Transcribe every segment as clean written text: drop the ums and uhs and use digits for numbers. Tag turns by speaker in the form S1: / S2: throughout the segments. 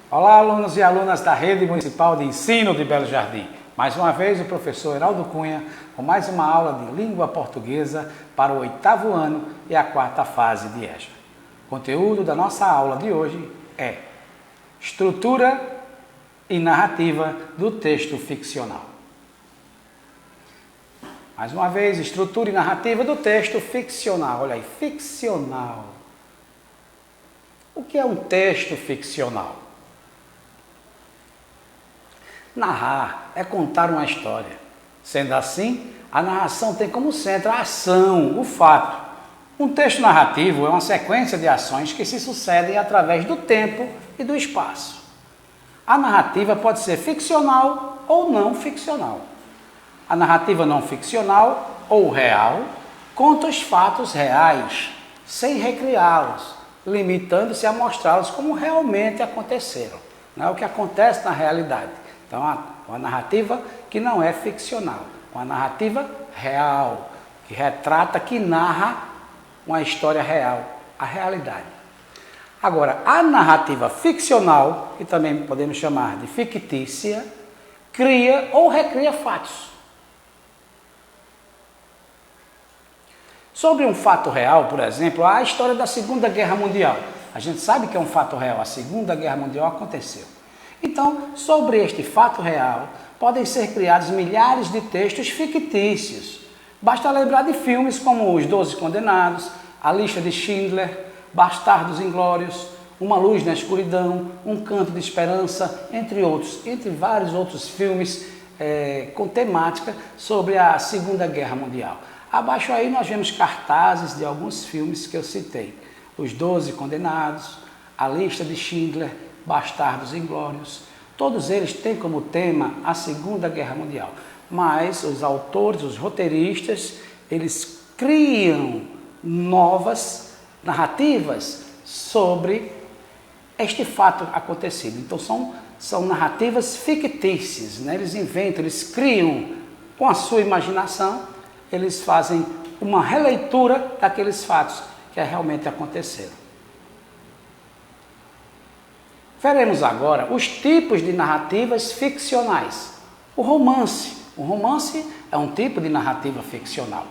S1: Olá, alunos e alunas da Rede Municipal de Ensino de Belo Jardim. Mais uma vez, o professor Heraldo Cunha com mais uma aula de língua portuguesa para o 8º ano e a 4ª fase de EJA. O conteúdo da nossa aula de hoje é estrutura e narrativa do texto ficcional. Mais uma vez, estrutura e narrativa do texto ficcional. Olha aí, ficcional. O que é um texto ficcional? Narrar é contar uma história. Sendo assim, a narração tem como centro a ação, o fato. Um texto narrativo é uma sequência de ações que se sucedem através do tempo e do espaço. A narrativa pode ser ficcional ou não ficcional. A narrativa não ficcional ou real conta os fatos reais, sem recriá-los, limitando-se a mostrá-los como realmente aconteceram. Não é o que acontece na realidade. Então, uma narrativa que não é ficcional, uma narrativa real, que retrata, que narra uma história real, a realidade. Agora, a narrativa ficcional, que também podemos chamar de fictícia, cria ou recria fatos. Sobre um fato real, por exemplo, a história da Segunda Guerra Mundial. A gente sabe que é um fato real, a Segunda Guerra Mundial aconteceu. Então, sobre este fato real, podem ser criados milhares de textos fictícios. Basta lembrar de filmes como Os 12 Condenados, A Lista de Schindler, Bastardos Inglórios, Uma Luz na Escuridão, Um Canto de Esperança, entre outros, entre vários outros filmes com temática sobre a Segunda Guerra Mundial. Abaixo aí nós vemos cartazes de alguns filmes que eu citei. Os 12 Condenados, A Lista de Schindler, Bastardos Inglórios. Todos eles têm como tema a Segunda Guerra Mundial. Mas os autores, os roteiristas, eles criam novas narrativas sobre este fato acontecido. Então são narrativas fictícias, né? Eles inventam, eles criam com a sua imaginação, eles fazem uma releitura daqueles fatos que realmente aconteceram. Veremos agora os tipos de narrativas ficcionais. O romance. O romance é um tipo de narrativa ficcional.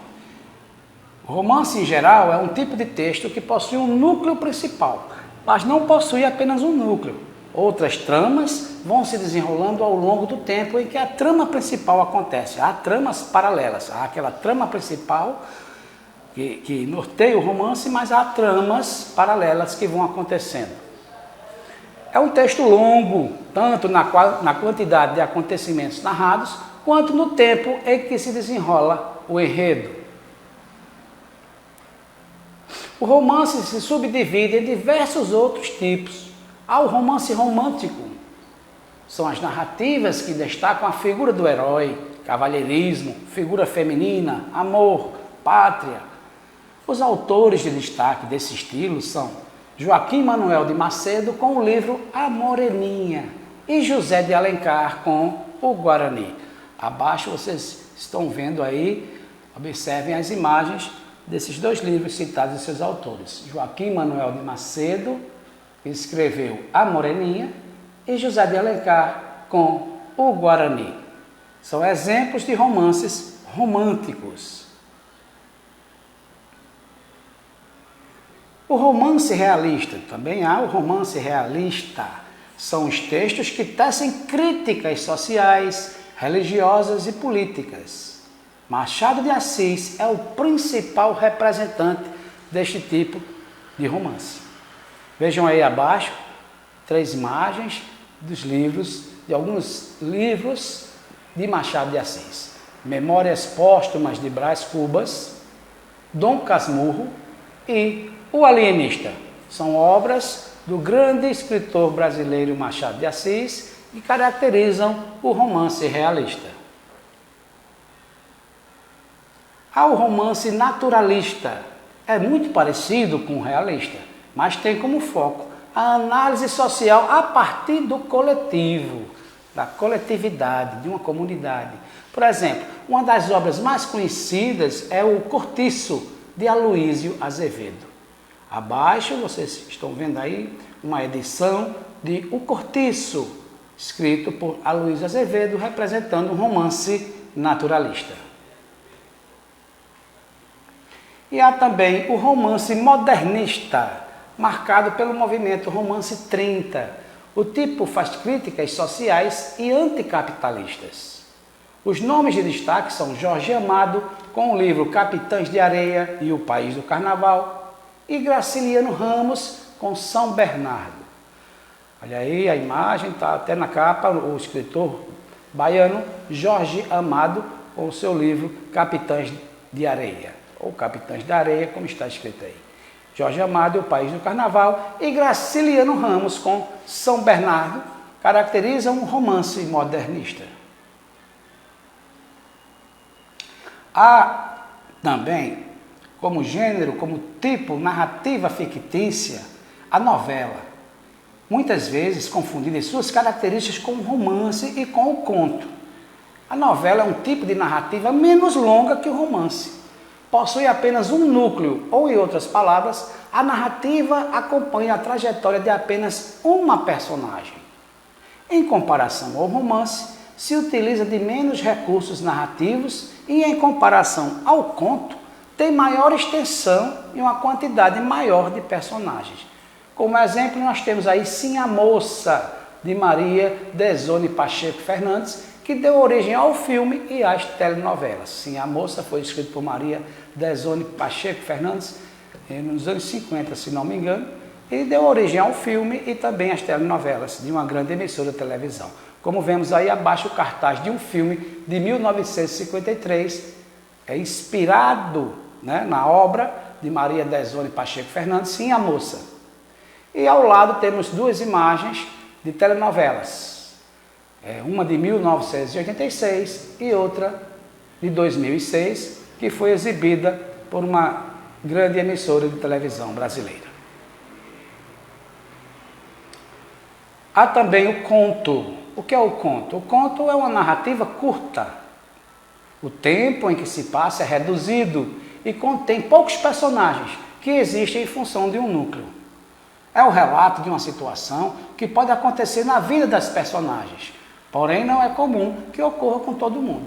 S1: O romance, em geral, é um tipo de texto que possui um núcleo principal, mas não possui apenas um núcleo. Outras tramas vão se desenrolando ao longo do tempo em que a trama principal acontece. Há tramas paralelas. Há aquela trama principal que norteia o romance, mas há tramas paralelas que vão acontecendo. É um texto longo, tanto na quantidade de acontecimentos narrados, quanto no tempo em que se desenrola o enredo. O romance se subdivide em diversos outros tipos. Há o romance romântico. São as narrativas que destacam a figura do herói, cavalheirismo, figura feminina, amor, pátria. Os autores de destaque desse estilo são Joaquim Manuel de Macedo com o livro A Moreninha e José de Alencar com o Guarani. Abaixo vocês estão vendo aí, observem as imagens desses dois livros citados em seus autores. Joaquim Manuel de Macedo escreveu A Moreninha e José de Alencar com o Guarani. São exemplos de romances românticos. O romance realista, também há o romance realista. São os textos que tecem críticas sociais, religiosas e políticas. Machado de Assis é o principal representante deste tipo de romance. Vejam aí abaixo 3 imagens dos livros, de alguns livros de Machado de Assis. Memórias Póstumas de Brás Cubas, Dom Casmurro e O Alienista. São obras do grande escritor brasileiro Machado de Assis que caracterizam o romance realista. Há o romance naturalista. É muito parecido com o realista, mas tem como foco a análise social a partir do coletivo, da coletividade, de uma comunidade. Por exemplo, uma das obras mais conhecidas é o Cortiço, de Aloísio Azevedo. Abaixo vocês estão vendo aí uma edição de O Cortiço, escrito por Aloysio Azevedo, representando um romance naturalista. E há também o romance modernista, marcado pelo movimento Romance 30. O tipo faz críticas sociais e anticapitalistas. Os nomes de destaque são Jorge Amado, com o livro Capitães de Areia e O País do Carnaval, e Graciliano Ramos, com São Bernardo. Olha aí a imagem, está até na capa, o escritor baiano Jorge Amado, com o seu livro Capitães de Areia, ou Capitães da Areia, como está escrito aí. Jorge Amado e O País do Carnaval, e Graciliano Ramos, com São Bernardo, caracterizam um romance modernista. Há também, como gênero, como tipo narrativa fictícia, a novela, muitas vezes confundida em suas características com o romance e com o conto. A novela é um tipo de narrativa menos longa que o romance. Possui apenas um núcleo, ou em outras palavras, a narrativa acompanha a trajetória de apenas uma personagem. Em comparação ao romance, se utiliza de menos recursos narrativos e, em comparação ao conto, tem maior extensão e uma quantidade maior de personagens. Como exemplo, nós temos aí Sim a Moça, de Maria Dezone Pacheco Fernandes, que deu origem ao filme e às telenovelas. Sim a Moça foi escrito por Maria Dezone Pacheco Fernandes nos anos 50, se não me engano, e deu origem ao filme e também às telenovelas de uma grande emissora de televisão. Como vemos aí abaixo o cartaz de um filme de 1953, inspirado, na obra de Maria Dezone Pacheco Fernandes, Sim a Moça. E ao lado temos duas imagens de telenovelas, uma de 1986 e outra de 2006, que foi exibida por uma grande emissora de televisão brasileira. Há também o conto. O que é o conto? O conto é uma narrativa curta. O tempo em que se passa é reduzido e contém poucos personagens que existem em função de um núcleo. É o relato de uma situação que pode acontecer na vida das personagens, porém não é comum que ocorra com todo mundo.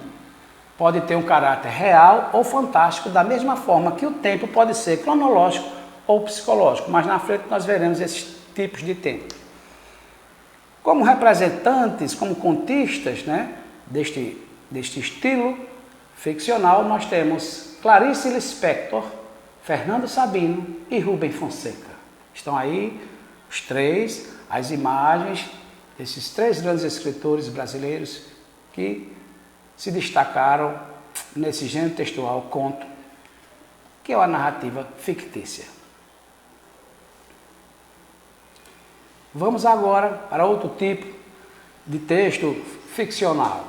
S1: Pode ter um caráter real ou fantástico, da mesma forma que o tempo pode ser cronológico ou psicológico, mas na frente nós veremos esses tipos de tempo. Como representantes, como contistas, deste estilo ficcional, nós temos Clarice Lispector, Fernando Sabino e Rubem Fonseca. Estão aí os três, as imagens desses três grandes escritores brasileiros que se destacaram nesse gênero textual conto, que é uma narrativa fictícia. Vamos agora para outro tipo de texto ficcional,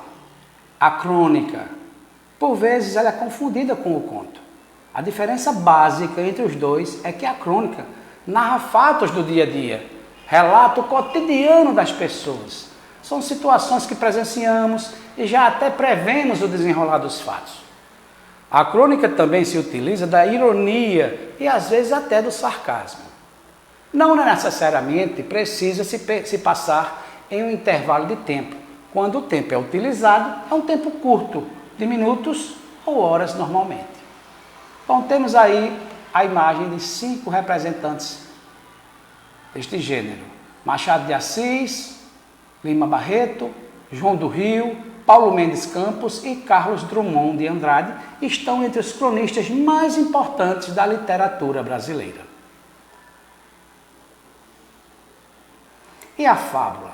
S1: a crônica. Por vezes ela é confundida com o conto. A diferença básica entre os dois é que a crônica narra fatos do dia a dia, relata o cotidiano das pessoas. São situações que presenciamos e já até prevemos o desenrolar dos fatos. A crônica também se utiliza da ironia e às vezes até do sarcasmo. Não necessariamente precisa se passar em um intervalo de tempo. Quando o tempo é utilizado, é um tempo curto, de minutos ou horas normalmente. Então temos aí a imagem de 5 representantes deste gênero. Machado de Assis, Lima Barreto, João do Rio, Paulo Mendes Campos e Carlos Drummond de Andrade estão entre os cronistas mais importantes da literatura brasileira. E a fábula?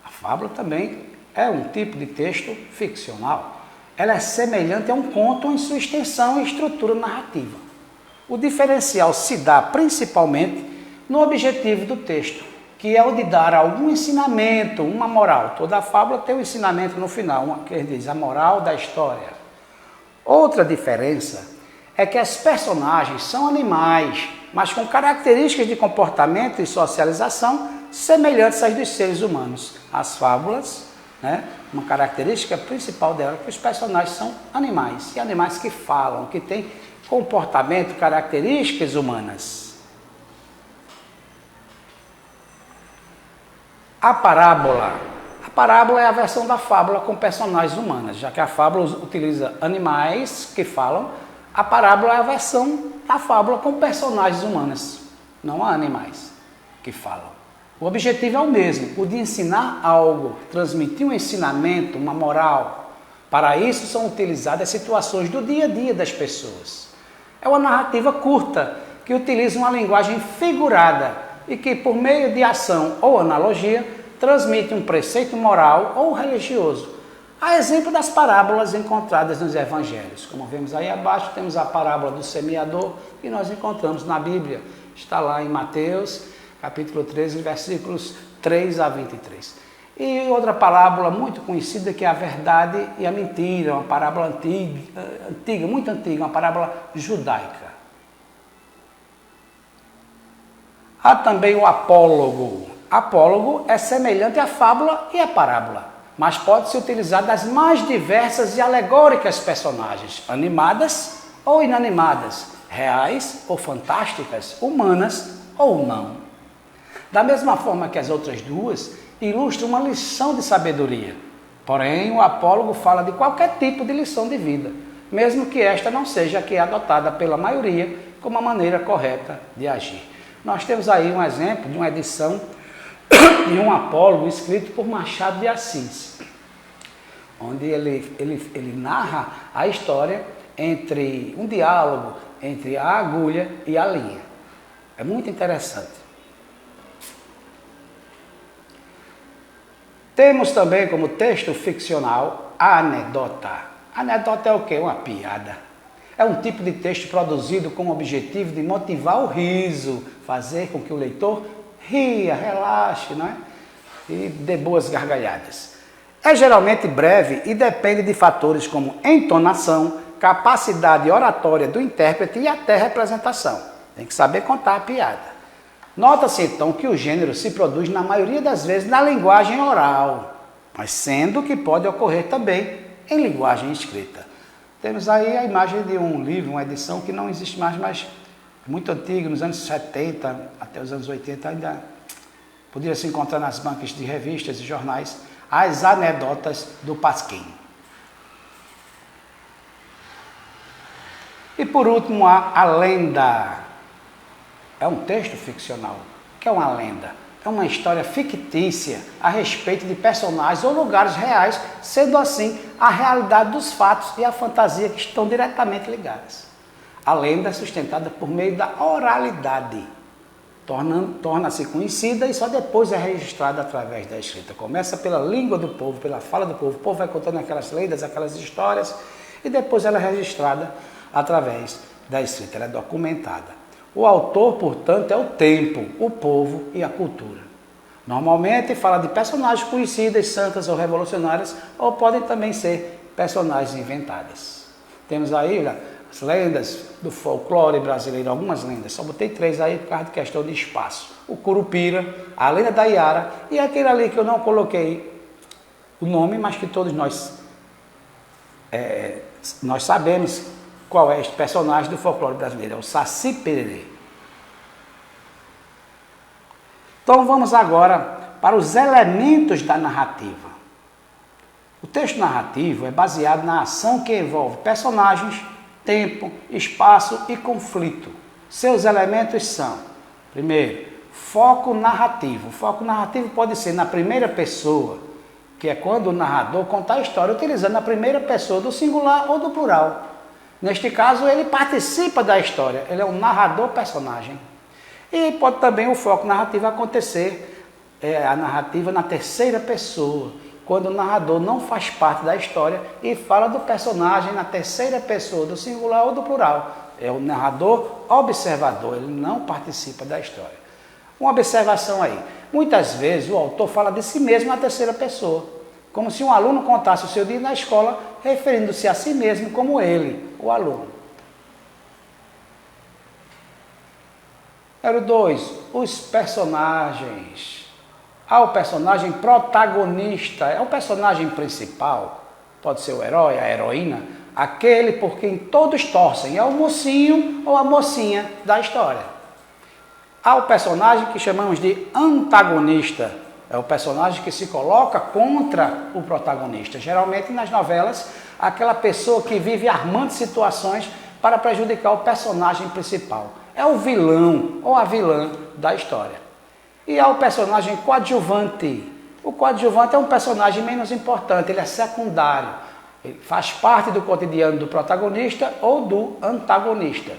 S1: A fábula também é um tipo de texto ficcional. Ela é semelhante a um conto em sua extensão e estrutura narrativa. O diferencial se dá principalmente no objetivo do texto, que é o de dar algum ensinamento, uma moral. Toda fábula tem um ensinamento no final, que diz a moral da história. Outra diferença é que as personagens são animais, mas com características de comportamento e socialização semelhantes às dos seres humanos. As fábulas, uma característica principal dela é que os personagens são animais, e animais que falam, que têm comportamento, características humanas. A parábola. A parábola é a versão da fábula com personagens humanas, já que a fábula utiliza animais que falam, a parábola é a versão da fábula com personagens humanas, não há animais que falam. O objetivo é o mesmo, o de ensinar algo, transmitir um ensinamento, uma moral. Para isso são utilizadas situações do dia a dia das pessoas. É uma narrativa curta, que utiliza uma linguagem figurada e que, por meio de ação ou analogia, transmite um preceito moral ou religioso. A exemplo das parábolas encontradas nos evangelhos. Como vemos aí abaixo, temos a parábola do semeador, que nós encontramos na Bíblia. Está lá em Mateus, capítulo 13, versículos 3 a 23. E outra parábola muito conhecida, que é a verdade e a mentira, uma parábola antiga, muito antiga, uma parábola judaica. Há também o apólogo. Apólogo é semelhante à fábula e à parábola, mas pode ser utilizado das mais diversas e alegóricas personagens, animadas ou inanimadas, reais ou fantásticas, humanas ou não. Da mesma forma que as outras duas, ilustra uma lição de sabedoria. Porém, o apólogo fala de qualquer tipo de lição de vida, mesmo que esta não seja a que é adotada pela maioria como a maneira correta de agir. Nós temos aí um exemplo de uma edição de um apólogo escrito por Machado de Assis, onde ele narra a história entre um diálogo entre a agulha e a linha. É muito interessante. Temos também como texto ficcional a anedota. A anedota é o quê? Uma piada. É um tipo de texto produzido com o objetivo de motivar o riso, fazer com que o leitor ria, relaxe, não é? E dê boas gargalhadas. É geralmente breve e depende de fatores como entonação, capacidade oratória do intérprete e até representação. Tem que saber contar a piada. Nota-se então que o gênero se produz na maioria das vezes na linguagem oral, mas sendo que pode ocorrer também em linguagem escrita. Temos aí a imagem de um livro, uma edição que não existe mais, mas muito antigo, nos anos 70 até os anos 80, ainda podia se encontrar nas bancas de revistas e jornais, as anedotas do Pasquim. E por último, a lenda. É um texto ficcional. O que é uma lenda? É uma história fictícia a respeito de personagens ou lugares reais, sendo assim a realidade dos fatos e a fantasia que estão diretamente ligadas. A lenda é sustentada por meio da oralidade, torna-se conhecida e só depois é registrada através da escrita. Começa pela língua do povo, pela fala do povo. O povo vai contando aquelas lendas, aquelas histórias, e depois ela é registrada através da escrita, ela é documentada. O autor, portanto, é o tempo, o povo e a cultura. Normalmente fala de personagens conhecidas, santas ou revolucionárias, ou podem também ser personagens inventadas. Temos aí as lendas do folclore brasileiro, algumas lendas, só botei 3 aí por causa de questão de espaço. O Curupira, a lenda da Iara e aquele ali que eu não coloquei o nome, mas que todos nós sabemos qual é este personagem do folclore brasileiro, é o Saci Pererê. Então vamos agora para os elementos da narrativa. O texto narrativo é baseado na ação que envolve personagens, tempo, espaço e conflito. Seus elementos são, primeiro, foco narrativo. O foco narrativo pode ser na primeira pessoa, que é quando o narrador conta a história utilizando a primeira pessoa do singular ou do plural. Neste caso, ele participa da história, ele é um narrador-personagem. E pode também o foco narrativo acontecer, a narrativa na terceira pessoa, quando o narrador não faz parte da história e fala do personagem na terceira pessoa, do singular ou do plural. É o narrador observador, ele não participa da história. Uma observação aí. Muitas vezes o autor fala de si mesmo na terceira pessoa, como se um aluno contasse o seu dia na escola, referindo-se a si mesmo como ele, o aluno. Número 2, os personagens. Há o personagem protagonista, é o personagem principal, pode ser o herói, a heroína, aquele por quem todos torcem, é o mocinho ou a mocinha da história. Há o personagem que chamamos de antagonista, É o personagem que se coloca contra o protagonista. Geralmente nas novelas, aquela pessoa que vive armando situações para prejudicar o personagem principal. É o vilão ou a vilã da história. E há o personagem coadjuvante. O coadjuvante é um personagem menos importante, ele é secundário. Ele faz parte do cotidiano do protagonista ou do antagonista.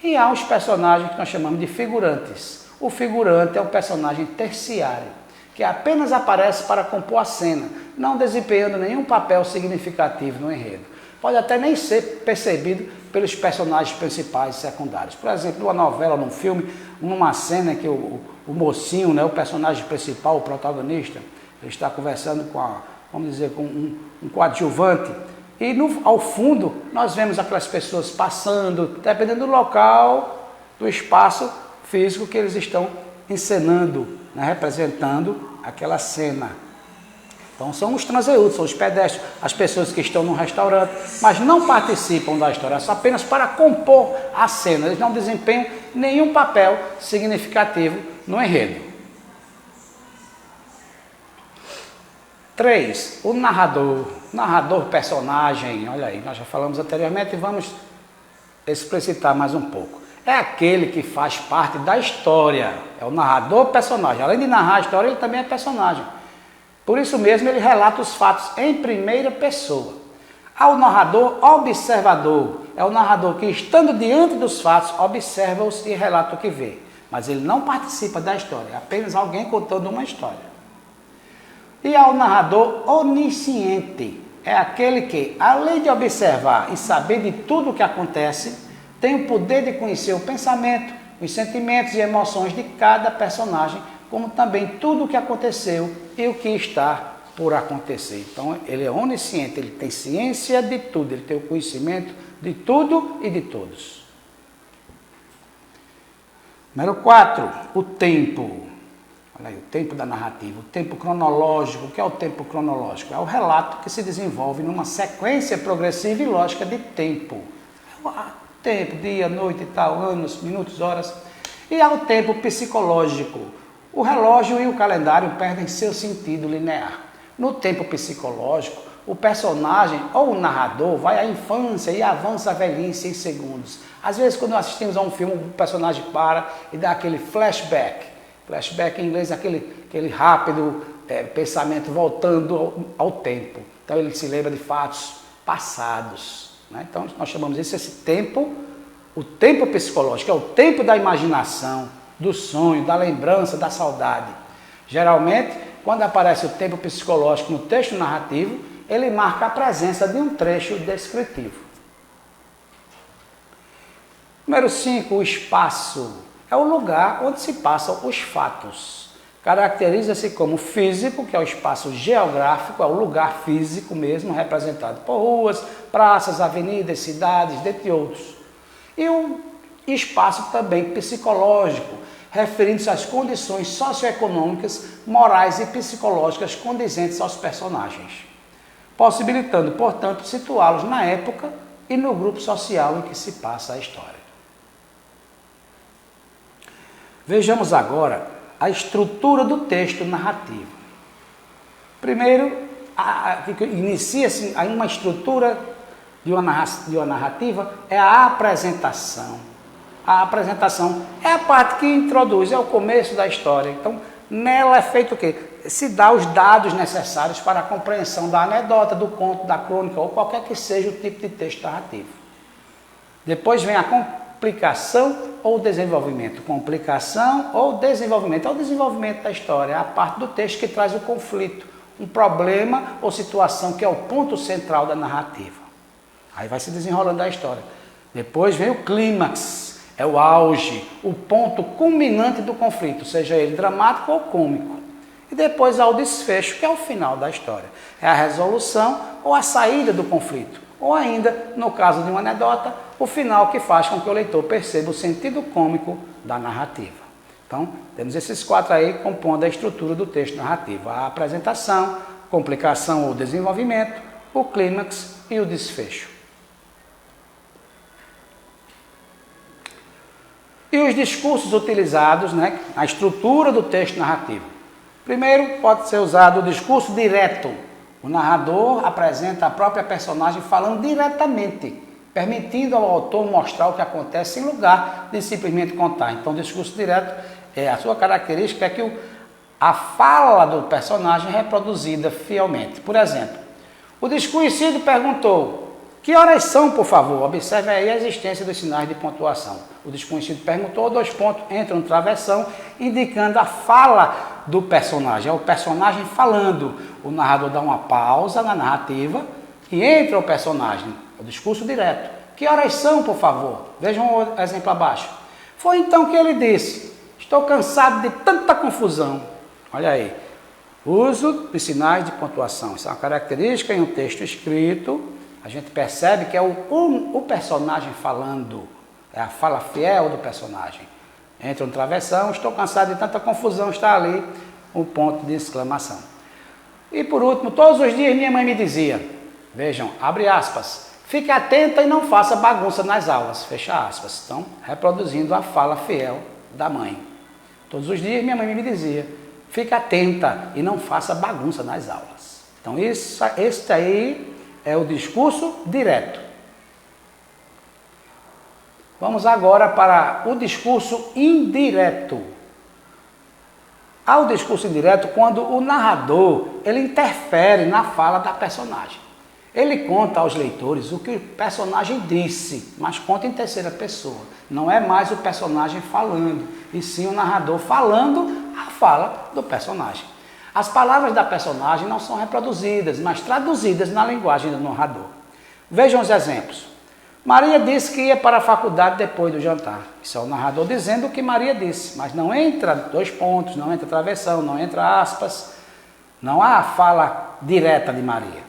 S1: E há os personagens que nós chamamos de figurantes. O figurante é um personagem terciário, que apenas aparece para compor a cena, não desempenhando nenhum papel significativo no enredo. Pode até nem ser percebido pelos personagens principais e secundários. Por exemplo, numa novela, num filme, numa cena que o mocinho, né, o personagem principal, o protagonista, ele está conversando com um coadjuvante, e ao fundo nós vemos aquelas pessoas passando, dependendo do local, do espaço físico que eles estão encenando, né, representando aquela cena. Então são os transeúntes, são os pedestres, as pessoas que estão no restaurante, mas não participam da história, só apenas para compor a cena. Eles não desempenham nenhum papel significativo no enredo. 3. O narrador. Narrador personagem, olha aí, nós já falamos anteriormente e vamos explicitar mais um pouco. É aquele que faz parte da história, é o narrador personagem. Além de narrar a história, ele também é personagem. Por isso mesmo, ele relata os fatos em primeira pessoa. Há o narrador observador, é o narrador que, estando diante dos fatos, observa-os e relata o que vê. Mas ele não participa da história, é apenas alguém contando uma história. E há o narrador onisciente, é aquele que, além de observar e saber de tudo o que acontece, tem o poder de conhecer o pensamento, os sentimentos e emoções de cada personagem, como também tudo o que aconteceu e o que está por acontecer. Então, ele é onisciente, ele tem ciência de tudo, ele tem o conhecimento de tudo e de todos. Número 4, o tempo. Olha aí, o tempo da narrativa, o tempo cronológico. O que é o tempo cronológico? É o relato que se desenvolve numa sequência progressiva e lógica de tempo. Tempo, dia, noite e tal, anos, minutos, horas. E há o tempo psicológico. O relógio e o calendário perdem seu sentido linear. No tempo psicológico, o personagem ou o narrador vai à infância e avança à velhice em segundos. Às vezes, quando assistimos a um filme, o personagem para e dá aquele flashback. Flashback em inglês é aquele rápido pensamento voltando ao tempo. Então, ele se lembra de fatos passados. Né? Então, nós chamamos isso, esse tempo, o tempo psicológico, é o tempo da imaginação, do sonho, da lembrança, da saudade. Geralmente, quando aparece o tempo psicológico no texto narrativo, ele marca a presença de um trecho descritivo. Número 5, o espaço. É o lugar onde se passam os fatos. Caracteriza-se como físico, que é o espaço geográfico, é o lugar físico mesmo, representado por ruas, praças, avenidas, cidades, dentre outros. E o espaço também psicológico, referindo-se às condições socioeconômicas, morais e psicológicas condizentes aos personagens, possibilitando, portanto, situá-los na época e no grupo social em que se passa a história. Vejamos agora a estrutura do texto narrativo. Primeiro, inicia-se uma estrutura de uma narrativa, é a apresentação. A apresentação é a parte que introduz, é o começo da história. Então, nela é feito o quê? Se dá os dados necessários para a compreensão da anedota, do conto, da crônica, ou qualquer que seja o tipo de texto narrativo. Depois vem a complicação ou desenvolvimento. Complicação ou desenvolvimento. É o desenvolvimento da história, é a parte do texto que traz o conflito, um problema ou situação que é o ponto central da narrativa. Aí vai se desenrolando a história. Depois vem o clímax, é o auge, o ponto culminante do conflito, seja ele dramático ou cômico. E depois há o desfecho, que é o final da história. É a resolução ou a saída do conflito. Ou ainda, no caso de uma anedota, o final que faz com que o leitor perceba o sentido cômico da narrativa. Então, temos esses 4 aí compondo a estrutura do texto narrativo. A apresentação, complicação ou desenvolvimento, o clímax e o desfecho. E os discursos utilizados, né, na estrutura do texto narrativo. Primeiro, pode ser usado o discurso direto. O narrador apresenta a própria personagem falando diretamente, permitindo ao autor mostrar o que acontece em lugar de simplesmente contar. Então, o discurso direto, a sua característica é que a fala do personagem é reproduzida fielmente. Por exemplo, o desconhecido perguntou: que horas são, por favor? Observe aí a existência dos sinais de pontuação. O desconhecido perguntou, 2 pontos, entra no travessão, indicando a fala do personagem. É o personagem falando. O narrador dá uma pausa na narrativa e entra o personagem. É o discurso direto. Que horas são, por favor? Vejam o exemplo abaixo. Foi então que ele disse: estou cansado de tanta confusão. Olha aí. Uso de sinais de pontuação. Isso é uma característica em um texto escrito. A gente percebe que é o personagem falando, é a fala fiel do personagem. Entra no travessão, estou cansado de tanta confusão, está ali um ponto de exclamação. E por último, todos os dias minha mãe me dizia, vejam, abre aspas, fique atenta e não faça bagunça nas aulas, fecha aspas. Então, reproduzindo a fala fiel da mãe. Todos os dias minha mãe me dizia, fique atenta e não faça bagunça nas aulas. Então, esse aí é o discurso direto. Vamos agora para o discurso indireto. Há o discurso indireto quando o narrador ele interfere na fala da personagem. Ele conta aos leitores o que o personagem disse, mas conta em terceira pessoa. Não é mais o personagem falando, e sim o narrador falando a fala do personagem. As palavras da personagem não são reproduzidas, mas traduzidas na linguagem do narrador. Vejam os exemplos. Maria disse que ia para a faculdade depois do jantar. Isso é o narrador dizendo o que Maria disse, mas não entra 2 pontos, não entra travessão, não entra aspas, não há a fala direta de Maria.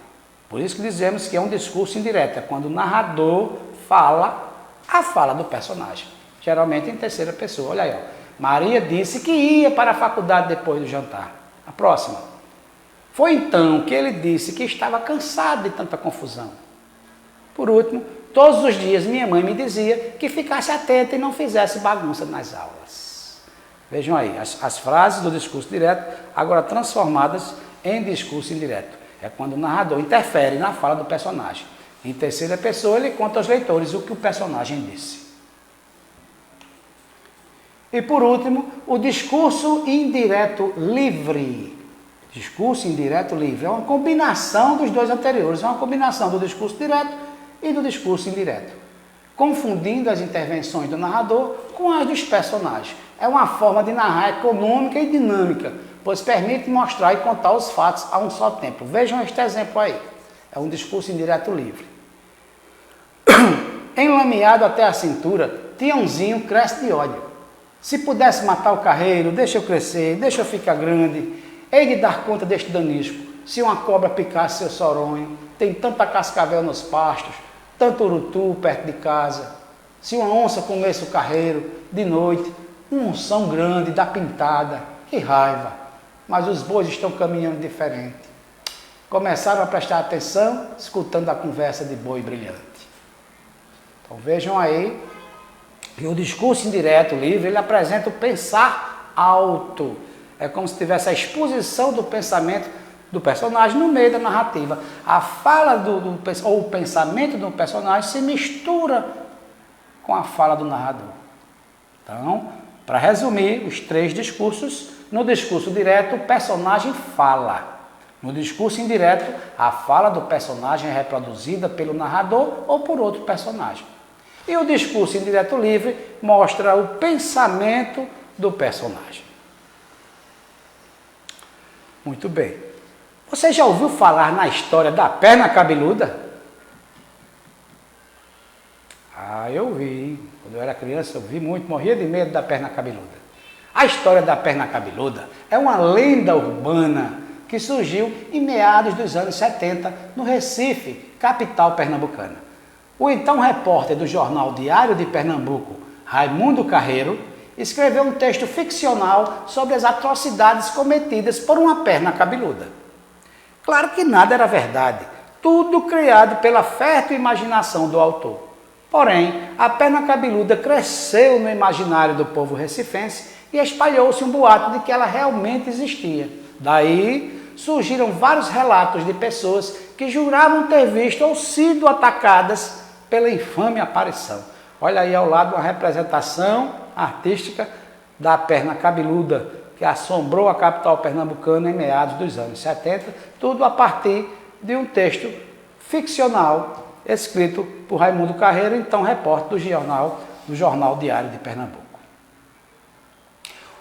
S1: Por isso que dizemos que é um discurso indireto, é quando o narrador fala a fala do personagem, geralmente em terceira pessoa. Olha aí, ó. Maria disse que ia para a faculdade depois do jantar. A próxima. Foi então que ele disse que estava cansado de tanta confusão. Por último, todos os dias minha mãe me dizia que ficasse atenta e não fizesse bagunça nas aulas. Vejam aí, as frases do discurso direto agora transformadas em discurso indireto. É quando o narrador interfere na fala do personagem. Em terceira pessoa, ele conta aos leitores o que o personagem disse. E por último, o discurso indireto livre. Discurso indireto livre é uma combinação dos 2 anteriores, é uma combinação do discurso direto e do discurso indireto, confundindo as intervenções do narrador com as dos personagens. É uma forma de narrar econômica e dinâmica, pois permite mostrar e contar os fatos a um só tempo. Vejam este exemplo aí. É um discurso indireto livre. Enlameado até a cintura, Tiãozinho cresce de ódio. Se pudesse matar o carreiro, deixa eu crescer, deixa eu ficar grande, hei de dar conta deste danisco. Se uma cobra picasse seu soronho, tem tanta cascavel nos pastos, tanto urutu perto de casa. Se uma onça comesse o carreiro, de noite, um onção grande da pintada, que raiva. Mas os bois estão caminhando diferente. Começaram a prestar atenção, escutando a conversa de boi brilhante. Então vejam aí, e o discurso indireto livre, ele apresenta o pensar alto. É como se tivesse a exposição do pensamento do personagem no meio da narrativa. A fala ou o pensamento do personagem se mistura com a fala do narrador. Então, para resumir os 3 discursos, no discurso direto, o personagem fala. No discurso indireto, a fala do personagem é reproduzida pelo narrador ou por outro personagem. E o discurso indireto livre mostra o pensamento do personagem. Muito bem. Você já ouviu falar na história da perna cabeluda? Ah, eu vi. Quando eu era criança, eu vi muito, morria de medo da perna cabeluda. A história da perna cabeluda é uma lenda urbana que surgiu em meados dos anos 70 no Recife, capital pernambucana. O então repórter do jornal Diário de Pernambuco, Raimundo Carreiro, escreveu um texto ficcional sobre as atrocidades cometidas por uma perna cabeluda. Claro que nada era verdade, tudo criado pela fértil imaginação do autor. Porém, a perna cabeluda cresceu no imaginário do povo recifense e espalhou-se um boato de que ela realmente existia. Daí surgiram vários relatos de pessoas que juravam ter visto ou sido atacadas pela infame aparição. Olha aí ao lado uma representação artística da perna cabeluda, que assombrou a capital pernambucana em meados dos anos 70, tudo a partir de um texto ficcional escrito por Raimundo Carreiro, então repórter do Jornal Diário de Pernambuco.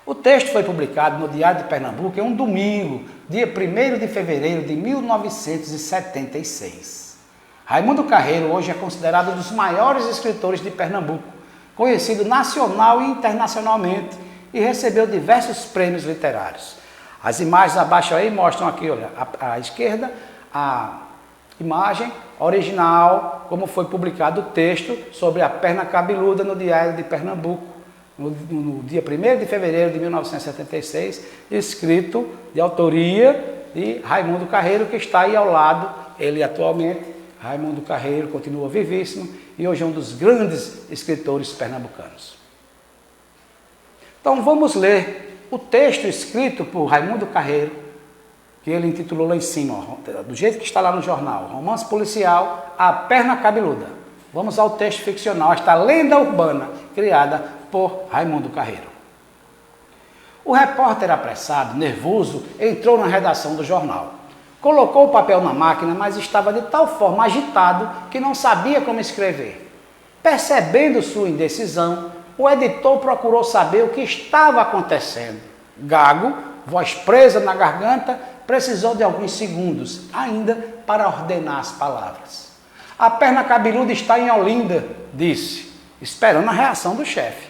S1: O texto foi publicado no Diário de Pernambuco em um domingo, dia 1º de fevereiro de 1976. Raimundo Carreiro hoje é considerado um dos maiores escritores de Pernambuco, conhecido nacional e internacionalmente, e recebeu diversos prêmios literários. As imagens abaixo aí mostram aqui, olha, à esquerda, a imagem original, como foi publicado o texto sobre a perna cabeluda no Diário de Pernambuco, no dia 1º de fevereiro de 1976, escrito de autoria de Raimundo Carreiro, que está aí ao lado, ele atualmente, Raimundo Carreiro, continua vivíssimo e hoje é um dos grandes escritores pernambucanos. Então vamos ler o texto escrito por Raimundo Carreiro, que ele intitulou lá em cima, ó, do jeito que está lá no jornal, Romance Policial, A Perna Cabeluda. Vamos ao texto ficcional, esta lenda urbana criada por Raimundo Carreiro. O repórter apressado, nervoso, entrou na redação do jornal. Colocou o papel na máquina, mas estava de tal forma agitado que não sabia como escrever. Percebendo sua indecisão, o editor procurou saber o que estava acontecendo. Gago, voz presa na garganta, precisou de alguns segundos ainda para ordenar as palavras. A perna cabeluda está em Olinda, disse, esperando a reação do chefe.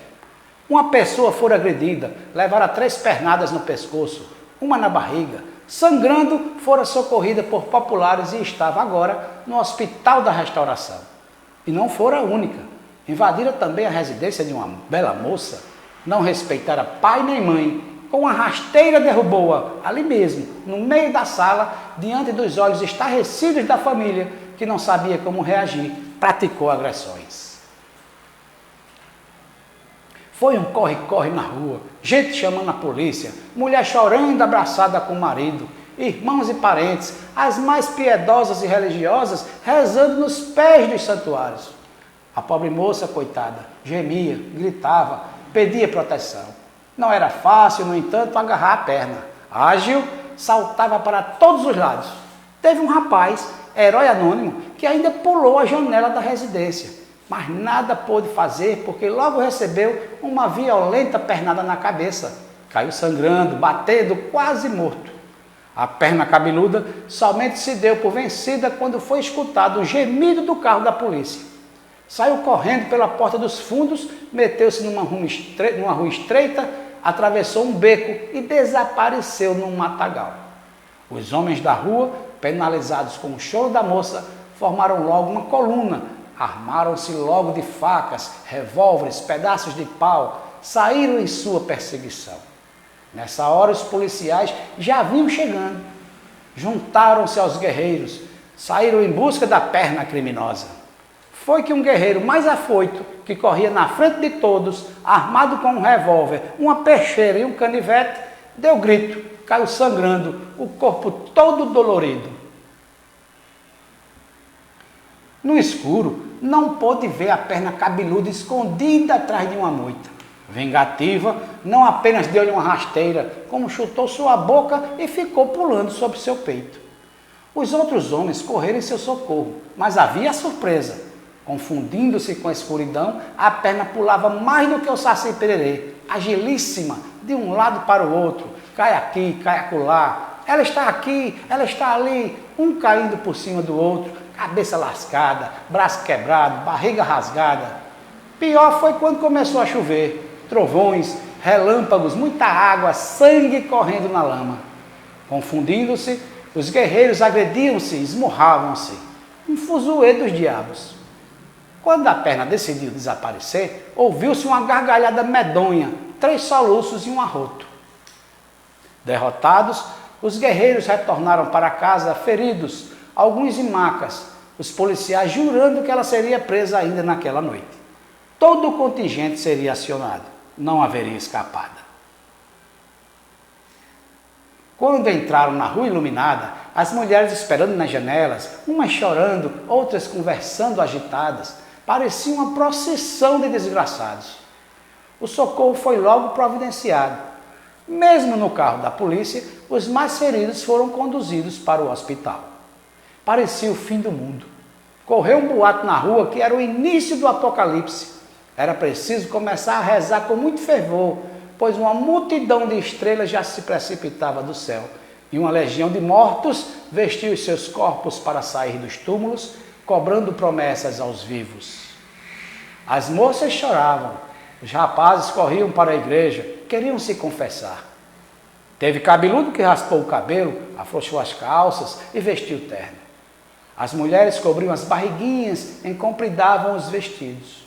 S1: Uma pessoa fora agredida, levara 3 pernadas no pescoço, uma na barriga. Sangrando, fora socorrida por populares e estava agora no Hospital da Restauração. E não fora a única. Invadira também a residência de uma bela moça, não respeitara pai nem mãe, com uma rasteira derrubou-a ali mesmo, no meio da sala, diante dos olhos estarrecidos da família, que não sabia como reagir, praticou agressões. Foi um corre-corre na rua, gente chamando a polícia, mulher chorando abraçada com o marido, irmãos e parentes, as mais piedosas e religiosas, rezando nos pés dos santuários. A pobre moça, coitada, gemia, gritava, pedia proteção. Não era fácil, no entanto, agarrar a perna. Ágil, saltava para todos os lados. Teve um rapaz, herói anônimo, que ainda pulou a janela da residência, mas nada pôde fazer porque logo recebeu uma violenta pernada na cabeça. Caiu sangrando, batendo, quase morto. A perna cabeluda somente se deu por vencida quando foi escutado o gemido do carro da polícia. Saiu correndo pela porta dos fundos, meteu-se numa rua estreita, atravessou um beco e desapareceu num matagal. Os homens da rua, penalizados com o choro da moça, formaram logo uma coluna, armaram-se logo de facas, revólveres, pedaços de pau, saíram em sua perseguição. Nessa hora os policiais já vinham chegando, juntaram-se aos guerreiros, saíram em busca da perna criminosa. Foi que um guerreiro mais afoito, que corria na frente de todos, armado com um revólver, uma peixeira e um canivete, deu grito, caiu sangrando, o corpo todo dolorido. No escuro, não pôde ver a perna cabeluda escondida atrás de uma moita. Vingativa, não apenas deu-lhe uma rasteira, como chutou sua boca e ficou pulando sobre seu peito. Os outros homens correram em seu socorro, mas havia a surpresa. Confundindo-se com a escuridão, a perna pulava mais do que o Saci Pererê, agilíssima, de um lado para o outro, cai aqui, cai acolá, ela está aqui, ela está ali, um caindo por cima do outro, cabeça lascada, braço quebrado, barriga rasgada. Pior foi quando começou a chover, trovões, relâmpagos, muita água, sangue correndo na lama. Confundindo-se, os guerreiros agrediam-se, esmurravam-se, um fuzuê dos diabos. Quando a perna decidiu desaparecer, ouviu-se uma gargalhada medonha, 3 soluços e um arroto. Derrotados, os guerreiros retornaram para casa feridos, alguns em macas, os policiais jurando que ela seria presa ainda naquela noite. Todo o contingente seria acionado, não haveria escapada. Quando entraram na rua iluminada, as mulheres esperando nas janelas, umas chorando, outras conversando agitadas, parecia uma procissão de desgraçados. O socorro foi logo providenciado. Mesmo no carro da polícia, os mais feridos foram conduzidos para o hospital. Parecia o fim do mundo. Correu um boato na rua que era o início do apocalipse. Era preciso começar a rezar com muito fervor, pois uma multidão de estrelas já se precipitava do céu, e uma legião de mortos vestiu os seus corpos para sair dos túmulos, cobrando promessas aos vivos. As moças choravam, os rapazes corriam para a igreja, queriam se confessar. Teve cabeludo que raspou o cabelo, afrouxou as calças e vestiu o terno. As mulheres cobriam as barriguinhas, encompridavam os vestidos.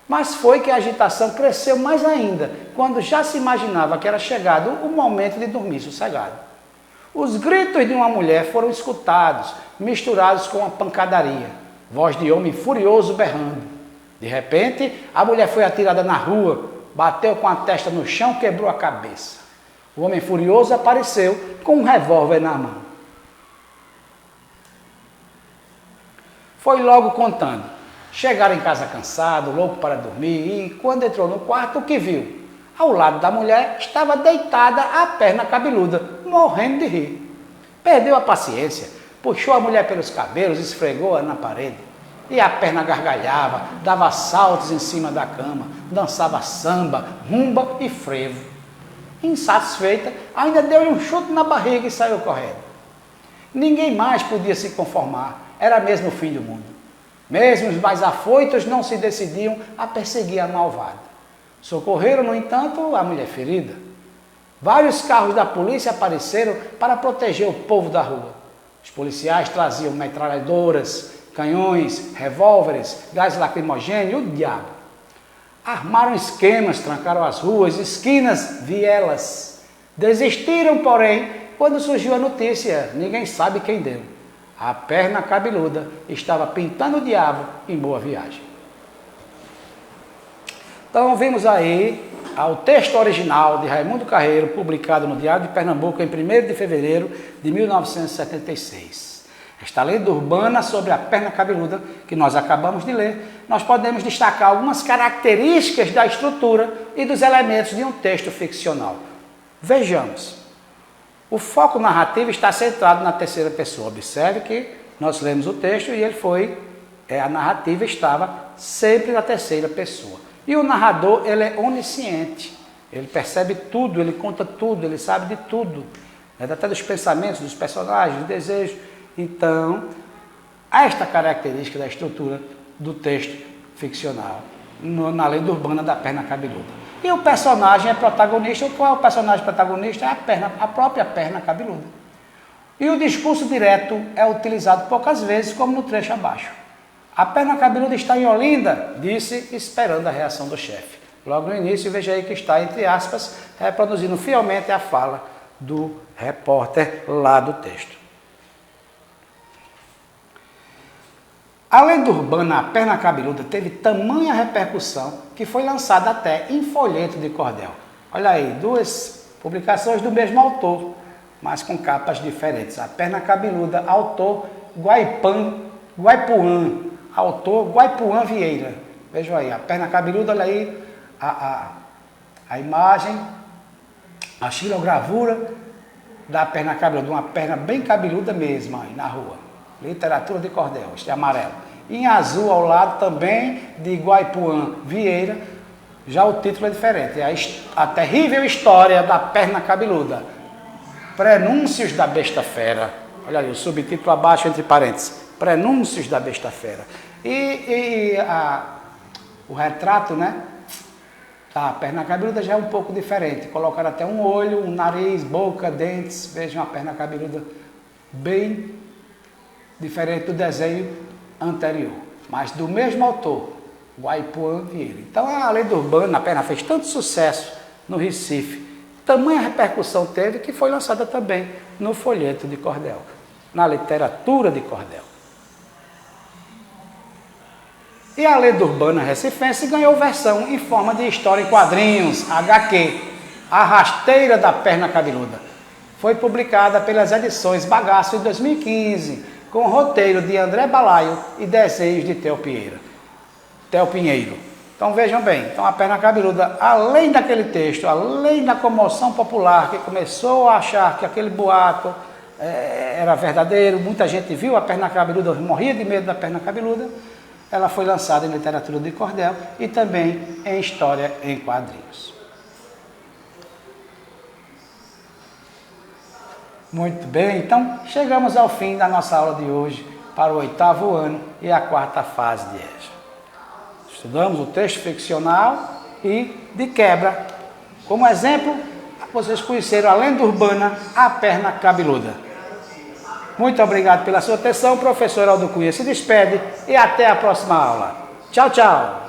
S1: Mas foi que a agitação cresceu mais ainda, quando já se imaginava que era chegado o momento de dormir sossegado. Os gritos de uma mulher foram escutados, misturados com a pancadaria, voz de homem furioso berrando. De repente, a mulher foi atirada na rua, bateu com a testa no chão, quebrou a cabeça. O homem furioso apareceu com um revólver na mão. Foi logo contando. Chegaram em casa cansado, louco para dormir, e quando entrou no quarto, o que viu? Ao lado da mulher estava deitada a perna cabeluda, morrendo de rir. Perdeu a paciência, puxou a mulher pelos cabelos, esfregou-a na parede. E a perna gargalhava, dava saltos em cima da cama, dançava samba, rumba e frevo. Insatisfeita, ainda deu-lhe um chute na barriga e saiu correndo. Ninguém mais podia se conformar, era mesmo o fim do mundo. Mesmo os mais afoitos não se decidiam a perseguir a malvada. Socorreram, no entanto, a mulher ferida. Vários carros da polícia apareceram para proteger o povo da rua. Os policiais traziam metralhadoras, canhões, revólveres, gás lacrimogêneo e o diabo. Armaram esquemas, trancaram as ruas, esquinas, vielas. Desistiram, porém, quando surgiu a notícia, ninguém sabe quem deu. A perna cabeluda estava pintando o diabo em boa viagem. Então vimos aí ao texto original de Raimundo Carreiro, publicado no Diário de Pernambuco em 1º de fevereiro de 1976. Esta lenda urbana sobre a perna cabeluda, que nós acabamos de ler, nós podemos destacar algumas características da estrutura e dos elementos de um texto ficcional. Vejamos. O foco narrativo está centrado na terceira pessoa. Observe que nós lemos o texto e a narrativa estava sempre na terceira pessoa. E o narrador, ele é onisciente. Ele percebe tudo, ele conta tudo, ele sabe de tudo. Até dos pensamentos, dos personagens, dos desejos. Então, há esta característica da estrutura do texto ficcional, na lenda urbana da perna cabeluda. E o personagem é protagonista. Qual é o personagem protagonista? É a própria perna cabeluda. E o discurso direto é utilizado poucas vezes, como no trecho abaixo. A perna cabeluda está em Olinda, disse, esperando a reação do chefe. Logo no início, veja aí que está, entre aspas, reproduzindo fielmente a fala do repórter lá do texto. A lenda urbana A Perna Cabeluda teve tamanha repercussão que foi lançada até em folheto de cordel. Olha aí, 2 publicações do mesmo autor, mas com capas diferentes. A Perna Cabeluda, autor Guaipuã, autor Guaipuã Vieira. Vejam aí, A Perna Cabeluda, olha aí a imagem, a xilogravura da perna cabeluda, uma perna bem cabeluda mesmo aí na rua. Literatura de cordel, este é amarelo. Em azul ao lado também de Guaipuã Vieira, já o título é diferente. É a terrível história da perna cabeluda. Prenúncios da besta fera. Olha aí, o subtítulo abaixo entre parênteses. Prenúncios da besta fera. O retrato, né, da perna cabeluda já é um pouco diferente. Colocaram até um olho, um nariz, boca, dentes. Vejam a perna cabeluda bem diferente do desenho anterior, mas do mesmo autor, Guaipuã Vieira. Então a lenda urbana, a perna fez tanto sucesso no Recife, tamanha repercussão teve que foi lançada também no folheto de cordel, na literatura de cordel. E a lenda urbana recifense ganhou versão em forma de história em quadrinhos, HQ, A Rasteira da Perna Cabeluda. foi publicada pelas edições Bagaço em 2015, com roteiro de André Balaio e desenhos de Theo Pinheiro. Então vejam bem, então a perna cabeluda, além daquele texto, além da comoção popular que começou a achar que aquele boato era verdadeiro, muita gente viu a perna cabeluda, morria de medo da perna cabeluda, ela foi lançada em literatura de cordel e também em história em quadrinhos. Muito bem, então chegamos ao fim da nossa aula de hoje para o 8º ano e a 4ª fase de EJA. Estudamos o texto ficcional e, de quebra, como exemplo, vocês conheceram a lenda urbana, a perna cabeluda. Muito obrigado pela sua atenção, o professor Aldo Cunha se despede e até a próxima aula. Tchau, tchau!